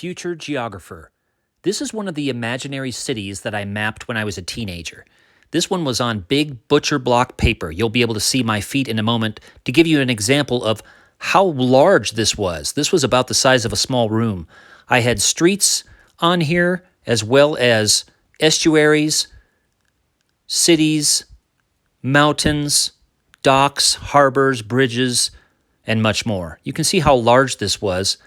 future geographer. This is one of the imaginary cities that I mapped when I was a teenager. This one was on big butcher block paper. You'll be able to see my feet in a moment to give you an example of how large this was. This was about the size of a small room. I had streets on here as well as estuaries, cities, mountains, docks, harbors, bridges, and much more. You can see how large this was.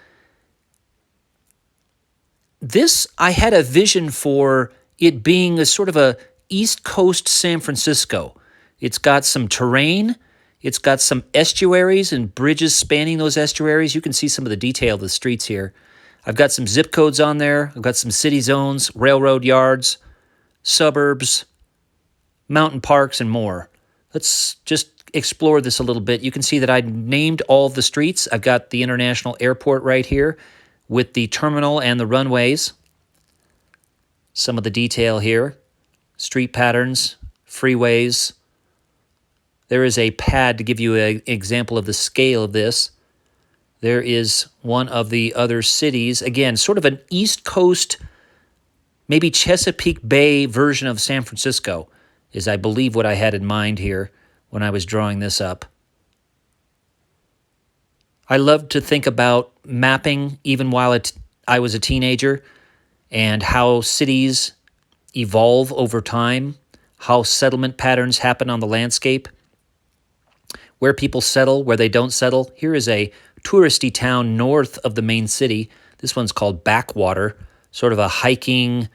This, I had a vision for it being a sort of a East Coast San Francisco. It's got some terrain. It's got some estuaries and bridges spanning those estuaries. You can see some of the detail of the streets here. I've got some zip codes on there. I've got some city zones, railroad yards, suburbs, mountain parks, and more. Let's just explore this a little bit. You can see that I named all of the streets. I've got the international airport right here with the terminal and the runways. Some of the detail here. Street patterns, freeways. There is a pad to give you an example of the scale of this. There is one of the other cities. Again, sort of an East Coast, maybe Chesapeake Bay version of San Francisco is, I believe, what I had in mind here when I was drawing this up. I love to think about mapping even while I was a teenager and how cities evolve over time, how settlement patterns happen on the landscape, where people settle, where they don't settle. Here is a touristy town north of the main city. This one's called Backwater, sort of a hiking.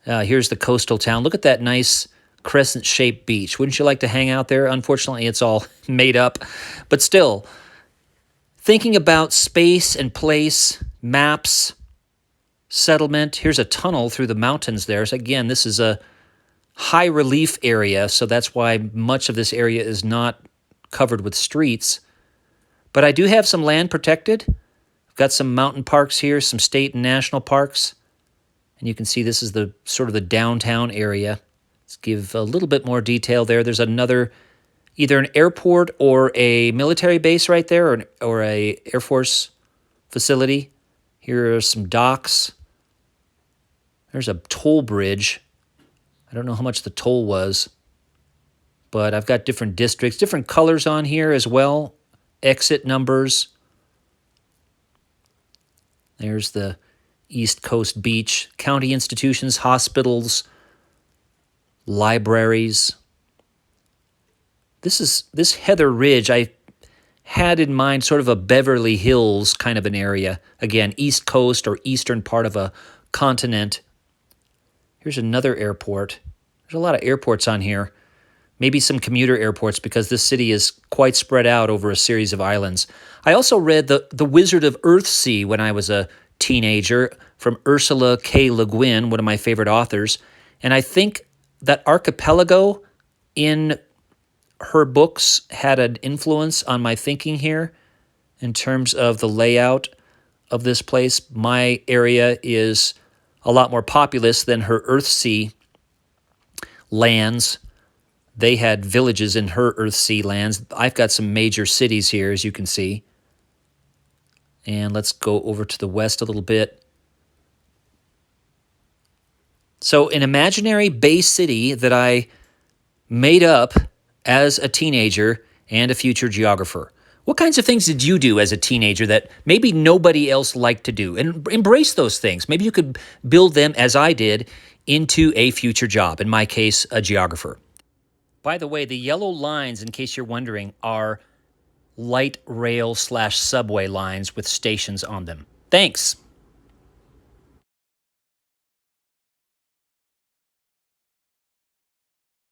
Here's the coastal town. Look at that nice crescent-shaped beach. Wouldn't you like to hang out there? Unfortunately, it's all made up. But still, thinking about space and place, maps, settlement. Here's a tunnel through the mountains there. So again, this is a high relief area, so that's why much of this area is not covered with streets. But I do have some land protected. I've got some mountain parks here, some state and national parks. And you can see this is the sort of the downtown area. Let's give a little bit more detail there. There's another, either an airport or a military base right there, or a Air Force facility. Here are some docks. There's a toll bridge. I don't know how much the toll was, but I've got different districts, different colors on here as well. Exit numbers. There's the East Coast Beach. County institutions, hospitals, libraries. This Heather Ridge, I had in mind sort of a Beverly Hills kind of an area. Again, East Coast or eastern part of a continent. Here's another airport. There's a lot of airports on here. Maybe some commuter airports because this city is quite spread out over a series of islands. I also read The Wizard of Earthsea when I was a teenager from Ursula K. Le Guin, one of my favorite authors. And I think that archipelago in her books had an influence on my thinking here in terms of the layout of this place. My area is a lot more populous than her Earthsea lands. They had villages in her Earthsea lands. I've got some major cities here, as you can see. And let's go over to the west a little bit. So an imaginary bay city that I made up as a teenager and a future geographer. What kinds of things did you do as a teenager that maybe nobody else liked to do? And embrace those things. Maybe you could build them, as I did, into a future job. In my case, a geographer. By the way, the yellow lines, in case you're wondering, are light rail/subway lines with stations on them. Thanks.